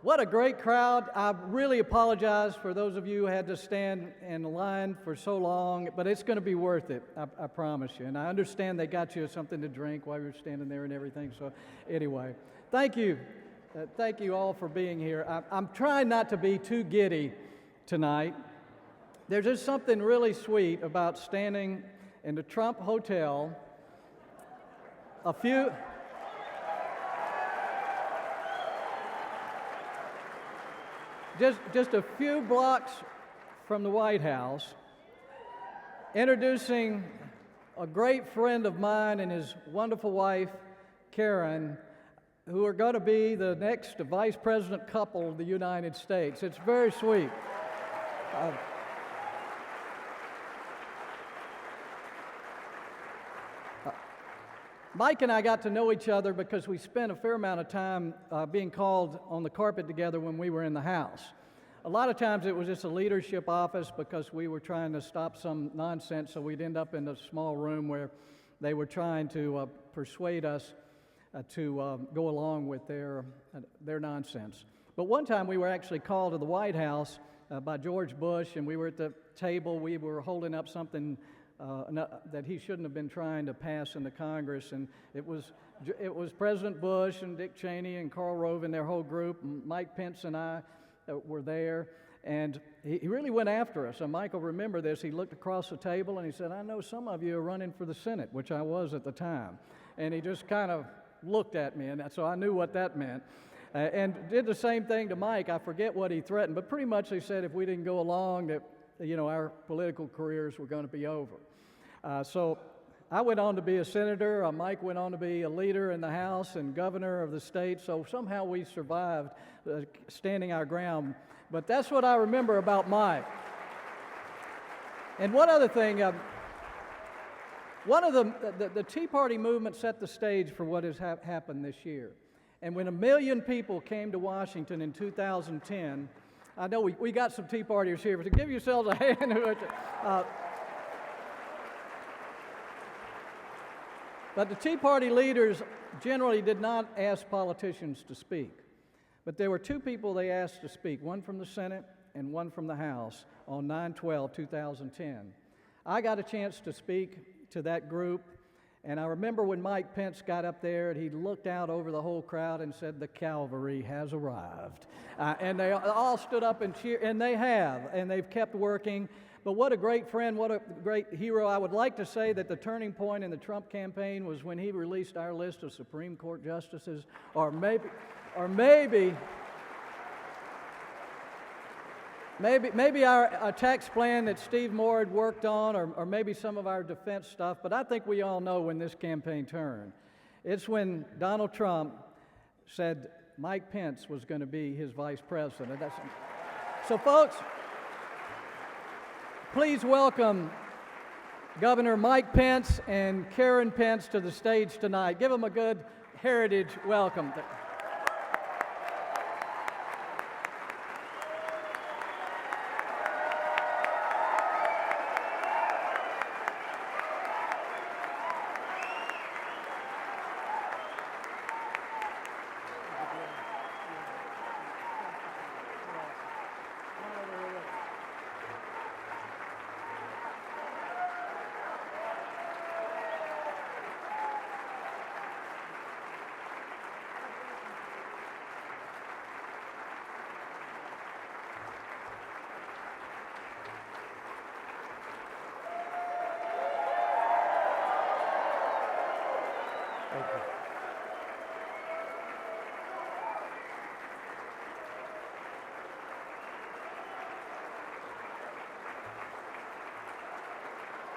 What a great crowd. I really apologize for those of you who had to stand in line for so long, but it's going to be worth it, I promise you. And I understand they got you something to drink while you were standing there and everything. So anyway, thank you. Thank you all for being here. I'm trying not to be too giddy tonight. There's just something really sweet about standing in the Trump Hotel just a few blocks from the White House, introducing a great friend of mine and his wonderful wife, Karen, who are going to be the next vice president couple of the United States. It's very sweet. Mike and I got to know each other because we spent a fair amount of time being called on the carpet together when we were in the House. A lot of times it was just a leadership office because we were trying to stop some nonsense, so we'd end up in a small room where they were trying to persuade us to go along with their nonsense. But one time we were actually called to the White House by George Bush, and we were at the table. We were holding up something that he shouldn't have been trying to pass in the Congress, and it was President Bush and Dick Cheney and Karl Rove and their whole group. Mike Pence and I were there, and he really went after us. And Michael, remember this, he looked across the table and he said, "I know some of you are running for the Senate," which I was at the time. And he just kind of looked at me, and so I knew what that meant. And did the same thing to Mike. I forget what he threatened, but pretty much he said if we didn't go along that our political careers were going to be over. So I went on to be a senator. Mike went on to be a leader in the House and governor of the state. So somehow we survived standing our ground. But that's what I remember about Mike. And one other thing, one of the Tea Party movement set the stage for what has happened this year. And when 1 million people came to Washington in 2010, I know we got some Tea Partiers here, but to give yourselves a hand. But the Tea Party leaders generally did not ask politicians to speak. But there were two people they asked to speak, one from the Senate and one from the House on 9/12/2010. I got a chance to speak to that group, and I remember when Mike Pence got up there and he looked out over the whole crowd and said, "The cavalry has arrived." And they all stood up and cheered, and they have, and they've kept working. But what a great friend, what a great hero. I would like to say that the turning point in the Trump campaign was when he released our list of Supreme Court justices, or maybe our tax plan that Steve Moore had worked on, or maybe some of our defense stuff. But I think we all know when this campaign turned. It's when Donald Trump said Mike Pence was going to be his vice president. So folks, please welcome Governor Mike Pence and Karen Pence to the stage tonight. Give them a good heritage welcome.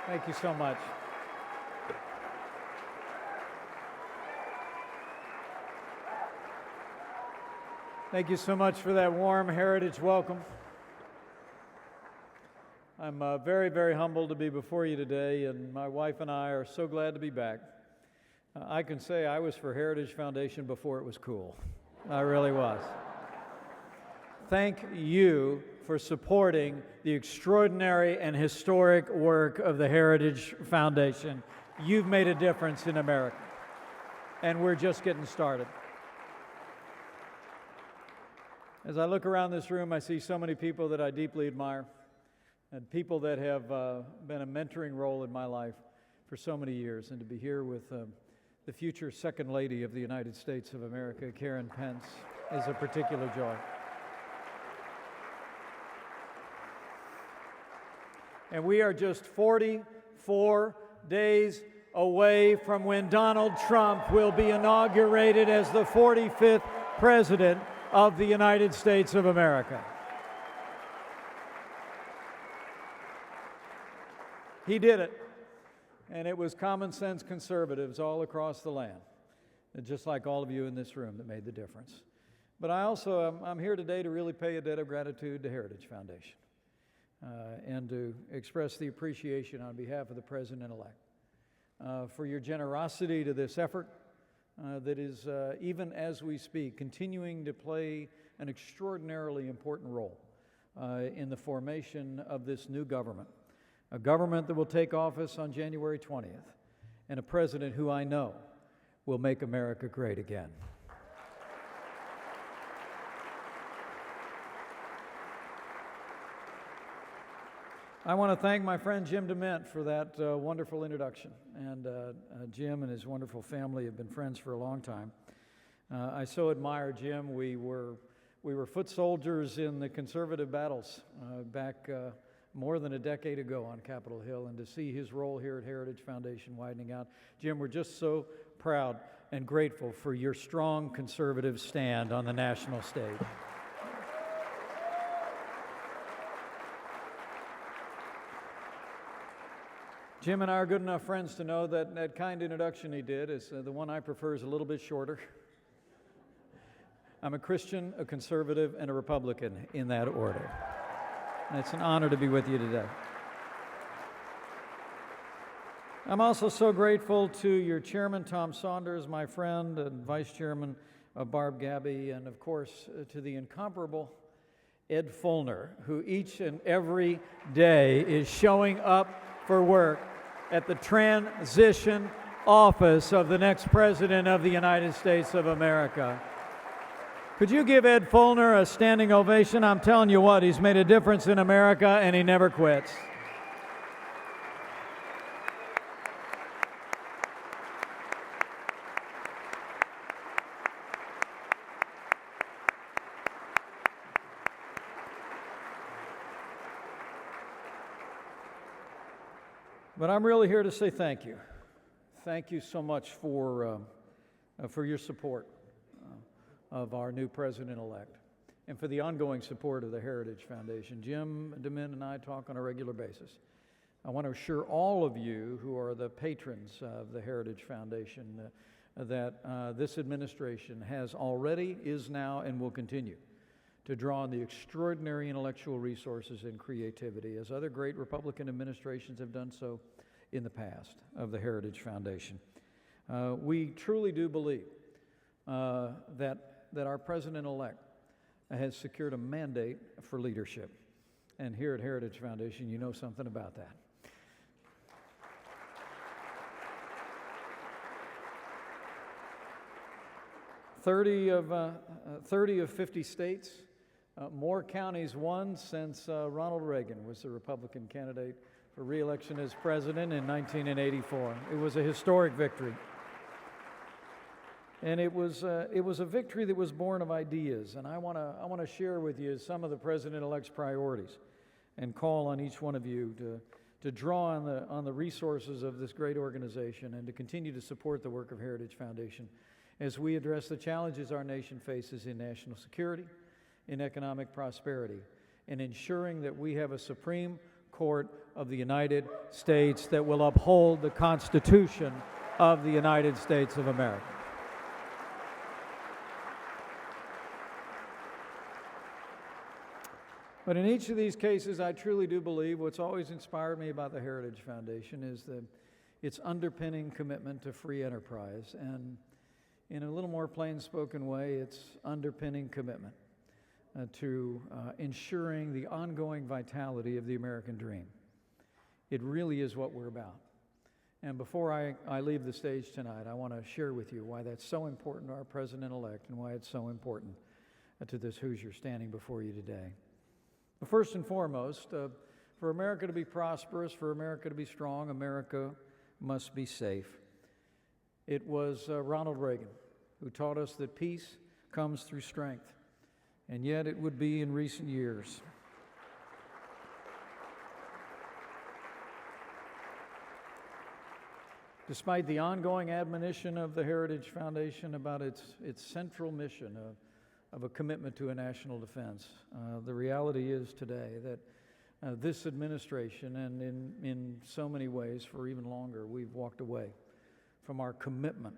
Thank you so much. Thank you so much for that warm heritage welcome. I'm very, very humbled to be before you today, and my wife and I are so glad to be back. I can say I was for Heritage Foundation before it was cool. I really was. Thank you for supporting the extraordinary and historic work of the Heritage Foundation. You've made a difference in America, and we're just getting started. As I look around this room, I see so many people that I deeply admire, and people that have been a mentoring role in my life for so many years. And to be here with the future Second Lady of the United States of America, Karen Pence, is a particular joy. And we are just 44 days away from when Donald Trump will be inaugurated as the 45th President of the United States of America. He did it, and it was common sense conservatives all across the land, just like all of you in this room, that made the difference. But I'm here today to really pay a debt of gratitude to Heritage Foundation and to express the appreciation on behalf of the President-elect for your generosity to this effort that is, even as we speak, continuing to play an extraordinarily important role in the formation of this new government, a government that will take office on January 20th, and a president who I know will make America great again. I want to thank my friend Jim DeMint for that wonderful introduction. And Jim and his wonderful family have been friends for a long time. I so admire Jim. We were foot soldiers in the conservative battles back more than a decade ago on Capitol Hill, and to see his role here at Heritage Foundation widening out. Jim, we're just so proud and grateful for your strong conservative stand on the national stage. Jim and I are good enough friends to know that that kind introduction he did is the one I prefer is a little bit shorter. I'm a Christian, a conservative, and a Republican in that order. And it's an honor to be with you today. I'm also so grateful to your chairman, Tom Saunders, my friend, and vice chairman, Barb Gabby, and of course to the incomparable Ed Fulner, who each and every day is showing up for work at the transition office of the next President of the United States of America. Could you give Ed Fulner a standing ovation? I'm telling you what, he's made a difference in America, and he never quits. But I'm really here to say thank you. Thank you so much for your support of our new President-elect and for the ongoing support of the Heritage Foundation. Jim DeMint and I talk on a regular basis. I want to assure all of you who are the patrons of the Heritage Foundation that this administration has already, is now, and will continue to draw on the extraordinary intellectual resources and creativity, as other great Republican administrations have done so in the past, of the Heritage Foundation. We truly do believe that our President-elect has secured a mandate for leadership. And here at Heritage Foundation, you know something about that. Thirty of 50 states, more counties won since Ronald Reagan was the Republican candidate for re-election as president in 1984. It was a historic victory. And it was a victory that was born of ideas. And I want to share with you some of the President-elect's priorities and call on each one of you to draw on the resources of this great organization and to continue to support the work of Heritage Foundation as we address the challenges our nation faces in national security, in economic prosperity, and ensuring that we have a Supreme Court of the United States that will uphold the Constitution of the United States of America. But in each of these cases, I truly do believe what's always inspired me about the Heritage Foundation is its underpinning commitment to free enterprise, and in a little more plain-spoken way, its underpinning commitment to ensuring the ongoing vitality of the American dream. It really is what we're about. And before I leave the stage tonight, I want to share with you why that's so important to our President-elect and why it's so important to this Hoosier standing before you today. But first and foremost, for America to be prosperous, for America to be strong, America must be safe. It was Ronald Reagan who taught us that peace comes through strength, and yet it would be in recent years. Despite the ongoing admonition of the Heritage Foundation about its central mission of a commitment to a national defense, the reality is today that this administration, and in so many ways for even longer, we've walked away from our commitment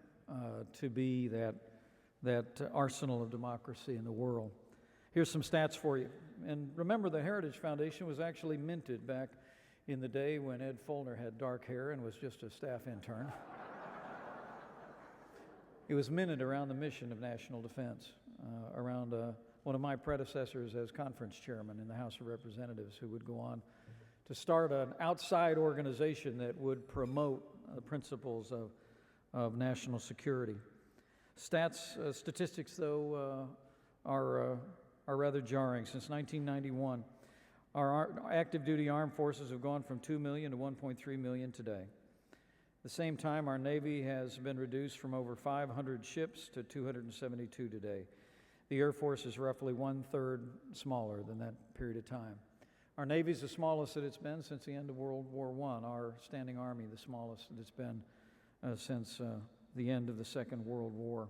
to be that arsenal of democracy in the world. Here's some stats for you. And remember, the Heritage Foundation was actually minted back in the day when Ed Follner had dark hair and was just a staff intern. It was minted around the mission of national defense, around one of my predecessors as conference chairman in the House of Representatives, who would go on to start an outside organization that would promote the principles of national security. Statistics, though, are rather jarring. Since 1991, our active duty armed forces have gone from 2 million to 1.3 million today. At the same time, our Navy has been reduced from over 500 ships to 272 today. The Air Force is roughly 1/3 smaller than that period of time. Our Navy is the smallest that it's been since the end of World War I. Our standing Army, the smallest that it's been since the end of the Second World War.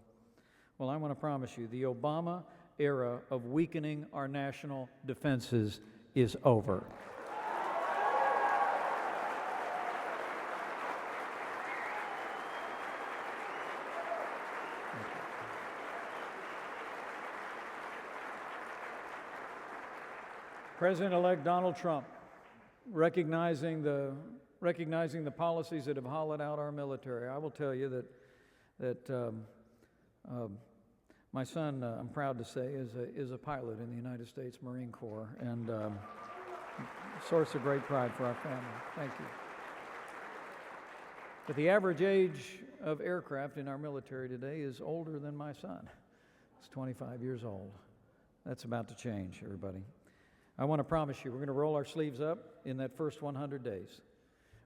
Well, I want to promise you, the Obama era of weakening our national defenses is over. President-elect Donald Trump, recognizing the policies that have hollowed out our military. I will tell you that my son, I'm proud to say, is a pilot in the United States Marine Corps, and a source of great pride for our family. Thank you. But the average age of aircraft in our military today is older than my son. It's 25 years old. That's about to change, everybody. I want to promise you, we're going to roll our sleeves up in that first 100 days.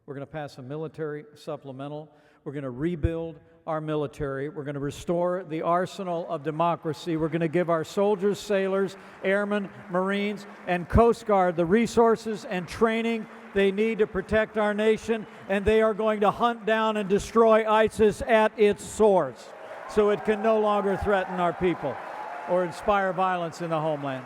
We're going to pass a military supplemental. We're going to rebuild our military. We're going to restore the arsenal of democracy. We're going to give our soldiers, sailors, airmen, Marines, and Coast Guard the resources and training they need to protect our nation, and they are going to hunt down and destroy ISIS at its source so it can no longer threaten our people or inspire violence in the homeland.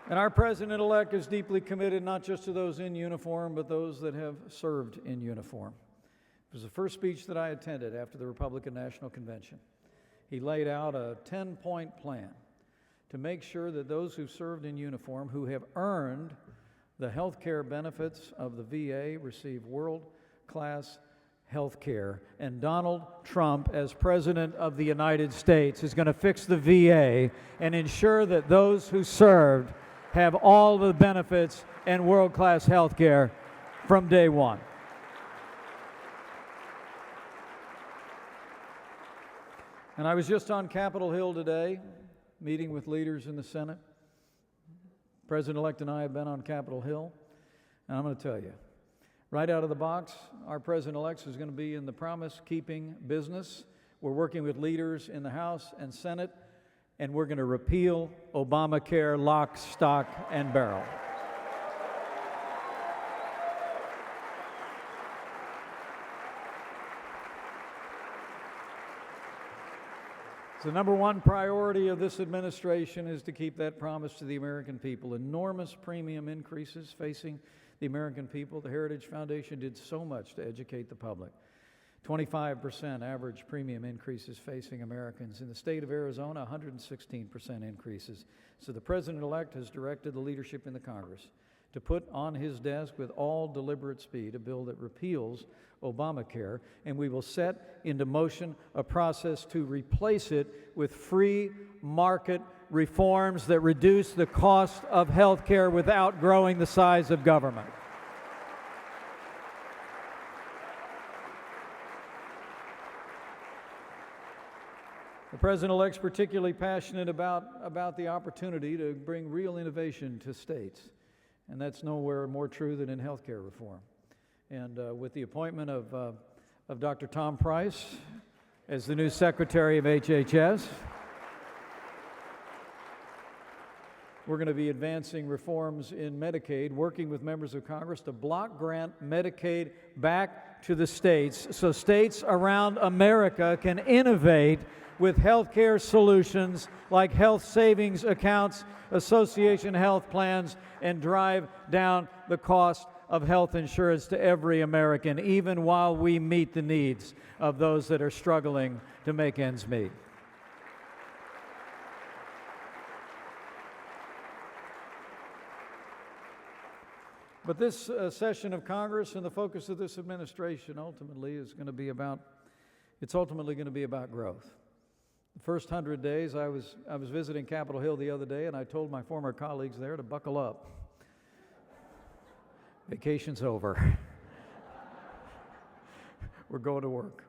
And our President-elect is deeply committed not just to those in uniform, but those that have served in uniform. It was the first speech that I attended after the Republican National Convention. He laid out a 10-point plan to make sure that those who served in uniform, who have earned the health care benefits of the VA, receive world-class health care. And Donald Trump, as President of the United States, is going to fix the VA and ensure that those who served have all the benefits and world-class health care from day one. And I was just on Capitol Hill today, meeting with leaders in the Senate. President-elect and I have been on Capitol Hill, and I'm going to tell you, right out of the box, our President-elect is going to be in the promise-keeping business. We're working with leaders in the House and Senate, and we're going to repeal Obamacare lock, stock, and barrel. So the number one priority of this administration is to keep that promise to the American people. Enormous premium increases facing the American people. The Heritage Foundation did so much to educate the public. 25% average premium increases facing Americans. In the state of Arizona, 116% increases. So the President-elect has directed the leadership in the Congress to put on his desk with all deliberate speed a bill that repeals Obamacare, and we will set into motion a process to replace it with free market reforms that reduce the cost of health care without growing the size of government. President-elect's particularly passionate about the opportunity to bring real innovation to states, and that's nowhere more true than in healthcare reform. And with the appointment of Dr. Tom Price as the new Secretary of HHS, we're going to be advancing reforms in Medicaid, working with members of Congress to block grant Medicaid back to the states so states around America can innovate with healthcare solutions like health savings accounts, association health plans, and drive down the cost of health insurance to every American, even while we meet the needs of those that are struggling to make ends meet. But this session of Congress and the focus of this administration ultimately is going to be about, it's ultimately going to be about growth. The first 100 days, I was visiting Capitol Hill the other day, and I told my former colleagues there to buckle up. Vacation's over. We're going to work.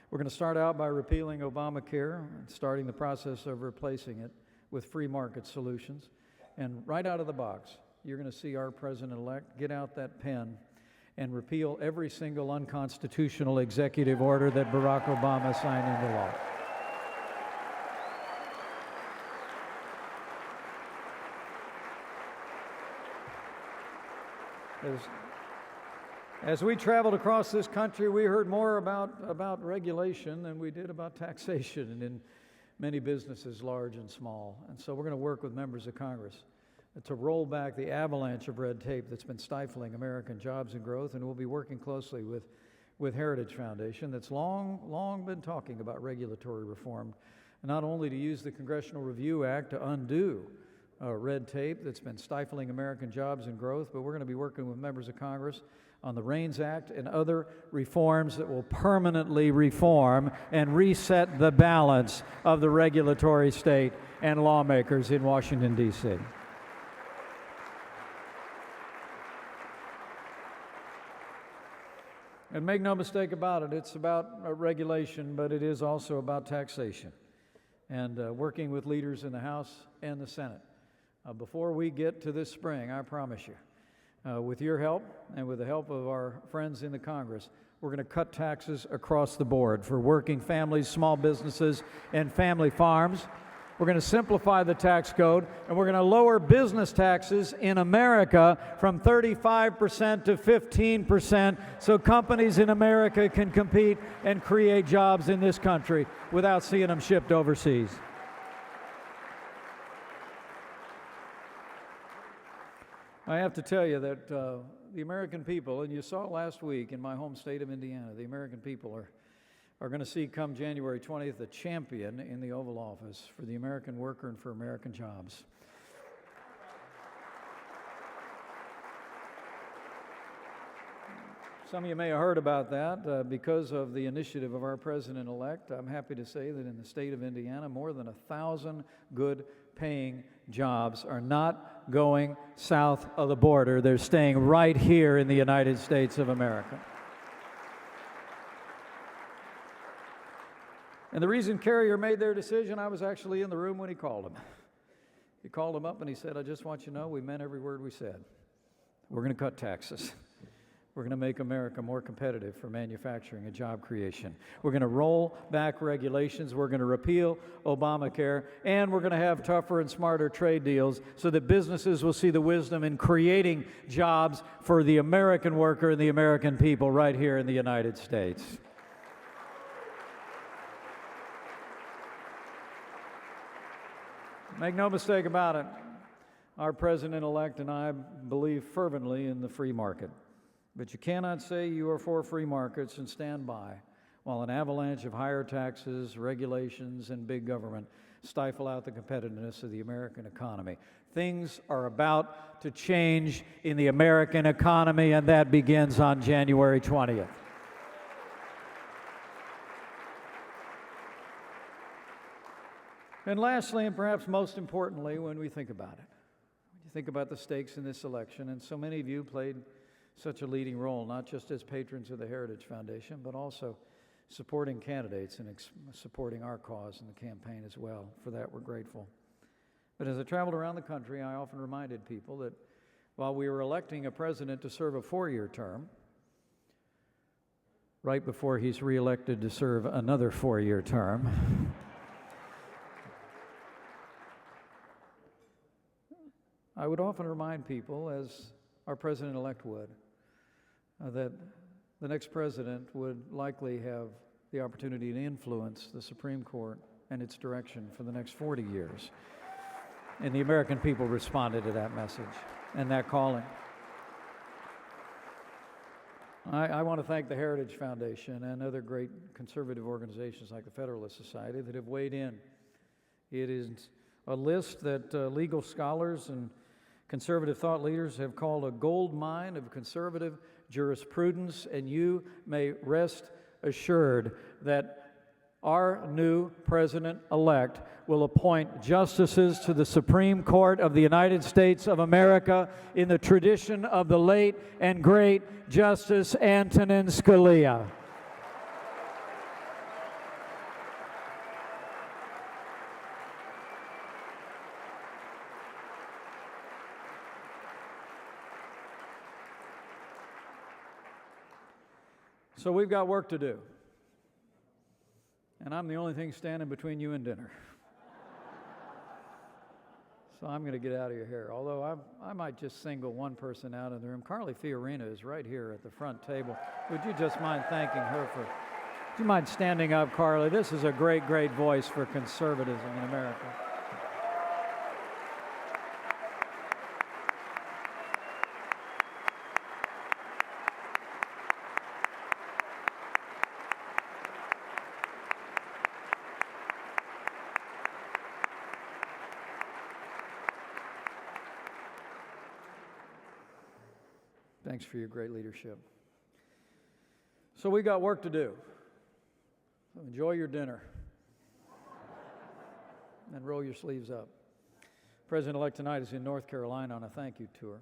We're going to start out by repealing Obamacare and starting the process of replacing it with free market solutions. And right out of the box, you're going to see our President-elect get out that pen and repeal every single unconstitutional executive order that Barack Obama signed into law. As we traveled across this country, we heard more about regulation than we did about taxation and in many businesses, large and small. And so we're going to work with members of Congress to roll back the avalanche of red tape that's been stifling American jobs and growth, and we'll be working closely with Heritage Foundation that's long been talking about regulatory reform, not only to use the Congressional Review Act to undo red tape that's been stifling American jobs and growth, but we're going to be working with members of Congress on the REINS Act and other reforms that will permanently reform and reset the balance of the regulatory state and lawmakers in Washington, D.C. And make no mistake about it, it's about regulation, but it is also about taxation. And working with leaders in the House and the Senate. Before we get to this spring, I promise you, with your help and with the help of our friends in the Congress, we're going to cut taxes across the board for working families, small businesses, and family farms. We're going to simplify the tax code, and we're going to lower business taxes in America from 35% to 15% so companies in America can compete and create jobs in this country without seeing them shipped overseas. I have to tell you that the American people, and you saw it last week in my home state of Indiana, the American people are going to see come January 20th a champion in the Oval Office for the American worker and for American jobs. Some of you may have heard about that because of the initiative of our President-elect. I'm happy to say that in the state of Indiana, more than 1,000 good-paying jobs are not going south of the border. They're staying right here in the United States of America. And the reason Carrier made their decision, I was actually in the room when he called him. He called him up and he said, I just want you to know we meant every word we said. We're going to cut taxes. We're going to make America more competitive for manufacturing and job creation. We're going to roll back regulations. We're going to repeal Obamacare. And we're going to have tougher and smarter trade deals so that businesses will see the wisdom in creating jobs for the American worker and the American people right here in the United States. Make no mistake about it, our President-elect and I believe fervently in the free market. But you cannot say you are for free markets and stand by while an avalanche of higher taxes, regulations, and big government stifle out the competitiveness of the American economy. Things are about to change in the American economy, and that begins on January 20th. And lastly, and perhaps most importantly, when we think about it, when you think about the stakes in this election, and so many of you played such a leading role, not just as patrons of the Heritage Foundation, but also supporting candidates and supporting our cause in the campaign as well. For that, we're grateful. But as I traveled around the country, I often reminded people that while we were electing a president to serve a 4-year term, right before he's reelected to serve another 4-year term, I would often remind people, as our president-elect would, that the next president would likely have the opportunity to influence the Supreme Court and its direction for the next 40 years. And the American people responded to that message and that calling. I want to thank the Heritage Foundation and other great conservative organizations like the Federalist Society that have weighed in. It is a list that legal scholars and conservative thought leaders have called a gold mine of conservative jurisprudence, and you may rest assured that our new president-elect will appoint justices to the Supreme Court of the United States of America in the tradition of the late and great Justice Antonin Scalia. So we've got work to do. And I'm the only thing standing between you and dinner. So I'm going to get out of your hair. Although I might just single one person out of the room. Carly Fiorina is right here at the front table. Would you just mind thanking her for... Would you mind standing up, Carly? This is a great, great voice for conservatism in America. Thanks for your great leadership. So we got work to do. So enjoy your dinner. And roll your sleeves up. President-elect tonight is in North Carolina on a thank you tour.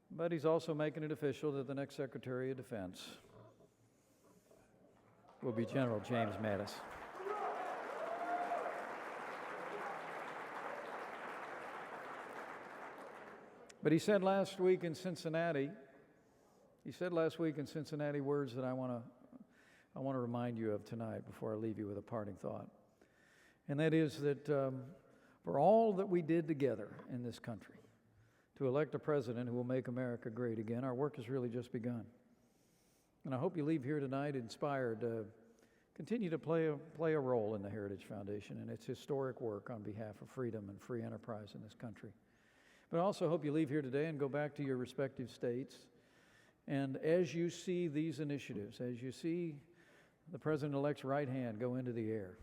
But he's also making it official that the next Secretary of Defense will be General James Mattis. But he said last week in Cincinnati words that I want to remind you of tonight before I leave you with a parting thought. And that is that for all that we did together in this country to elect a president who will make America great again, our work has really just begun. And I hope you leave here tonight inspired to continue to play a role in the Heritage Foundation and its historic work on behalf of freedom and free enterprise in this country. But I also hope you leave here today and go back to your respective states. And as you see these initiatives, as you see the President-elect's right hand go into the air,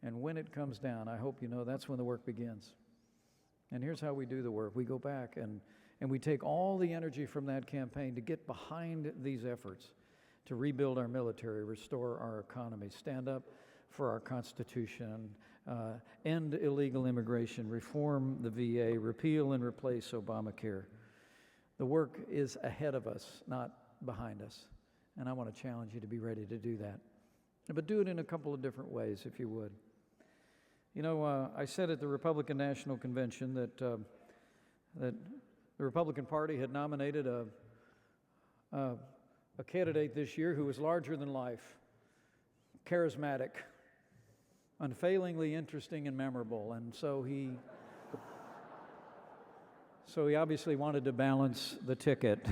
and when it comes down, I hope you know that's when the work begins. And here's how we do the work. We go back and we take all the energy from that campaign to get behind these efforts to rebuild our military, restore our economy, stand up for our Constitution, end illegal immigration, reform the VA, repeal and replace Obamacare. The work is ahead of us, not behind us. And I want to challenge you to be ready to do that. But do it in a couple of different ways, if you would. You know, I said at the Republican National Convention that the Republican Party had nominated a candidate this year who was larger than life, charismatic, unfailingly interesting and memorable. And so he obviously wanted to balance the ticket.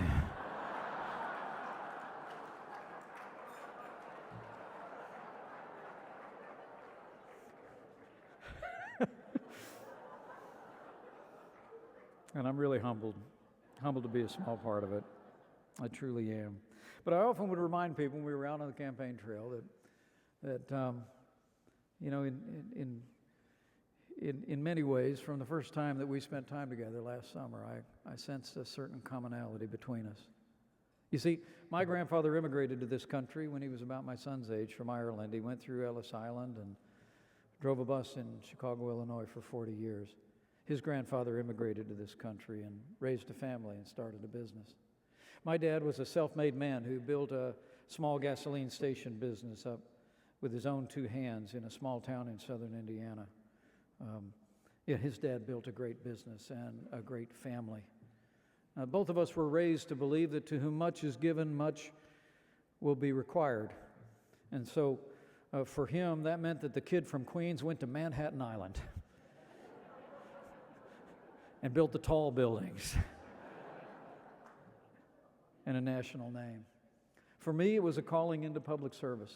And I'm really humbled to be a small part of it. I truly am. But I often would remind people when we were out on the campaign trail that you know, in many ways, from the first time that we spent time together last summer, I sensed a certain commonality between us. You see, my grandfather immigrated to this country when he was about my son's age from Ireland. He went through Ellis Island and drove a bus in Chicago, Illinois for 40 years. His grandfather immigrated to this country and raised a family and started a business. My dad was a self-made man who built a small gasoline station business up with his own two hands in a small town in southern Indiana. Yet his dad built a great business and a great family. Both of us were raised to believe that to whom much is given, much will be required. And so for him, that meant that the kid from Queens went to Manhattan Island and built the tall buildings and a national name. For me, it was a calling into public service,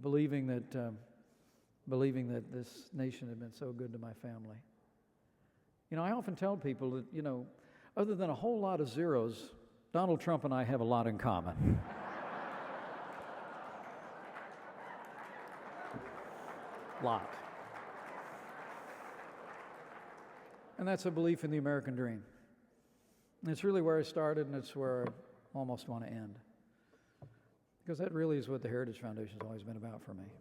believing that this nation had been so good to my family. You know, I often tell people that, you know, other than a whole lot of zeros, Donald Trump and I have a lot in common. Lot. And that's a belief in the American dream. And it's really where I started, and it's where I almost want to end. Because that really is what the Heritage Foundation has always been about for me.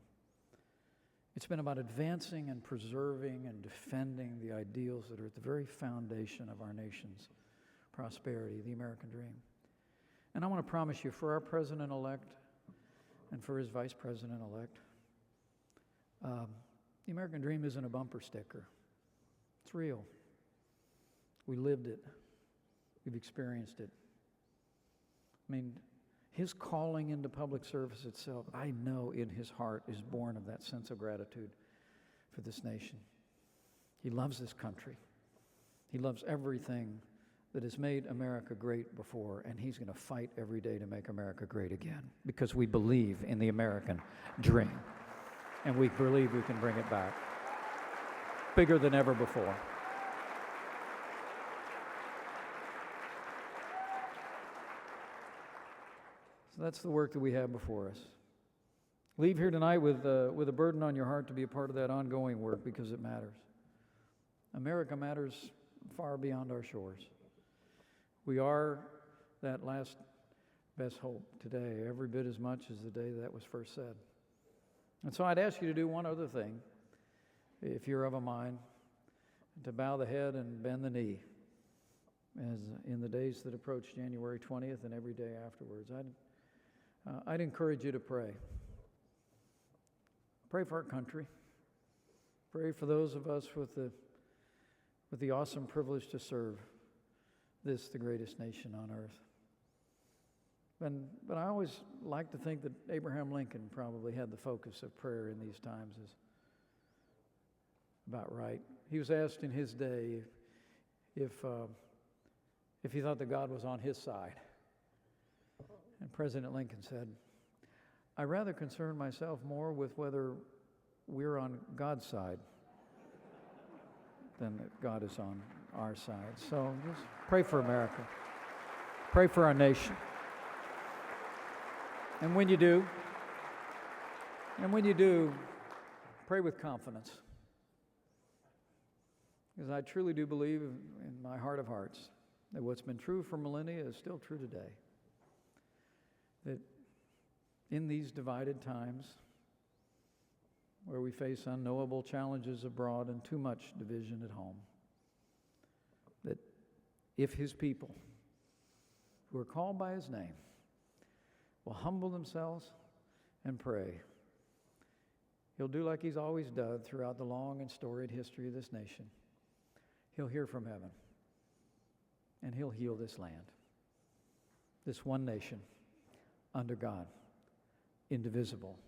It's been about advancing and preserving and defending the ideals that are at the very foundation of our nation's prosperity, the American dream. And I want to promise you, for our President-elect and for his Vice President-elect, the American dream isn't a bumper sticker. It's real. We lived it. We've experienced it. I mean, his calling into public service itself, I know in his heart, is born of that sense of gratitude for this nation. He loves this country. He loves everything that has made America great before, and he's going to fight every day to make America great again, because we believe in the American dream, and we believe we can bring it back bigger than ever before. So that's the work that we have before us. Leave here tonight with a burden on your heart to be a part of that ongoing work, because it matters. America matters far beyond our shores. We are that last best hope today, every bit as much as the day that was first said. And so I'd ask you to do one other thing, if you're of a mind, to bow the head and bend the knee, as in the days that approach January 20th and every day afterwards. I'd encourage you to pray. Pray for our country. Pray for those of us with the awesome privilege to serve this, the greatest nation on earth. But I always like to think that Abraham Lincoln probably had the focus of prayer in these times is about right. He was asked in his day if he thought that God was on his side. And President Lincoln said, "I rather concern myself more with whether we're on God's side than that God is on our side." So just pray for America. Pray for our nation. And when you do, pray with confidence. Because I truly do believe in my heart of hearts that what's been true for millennia is still true today. That in these divided times, where we face unknowable challenges abroad and too much division at home, that if his people who are called by his name will humble themselves and pray, he'll do like he's always done throughout the long and storied history of this nation. He'll hear from heaven, and he'll heal this land, this one nation under God, indivisible,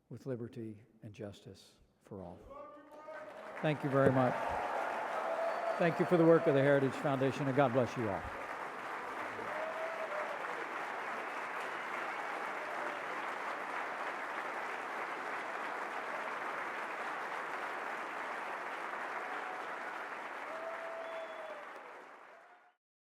with liberty and justice for all. Thank you very much. Thank you for the work of the Heritage Foundation, and God bless you all.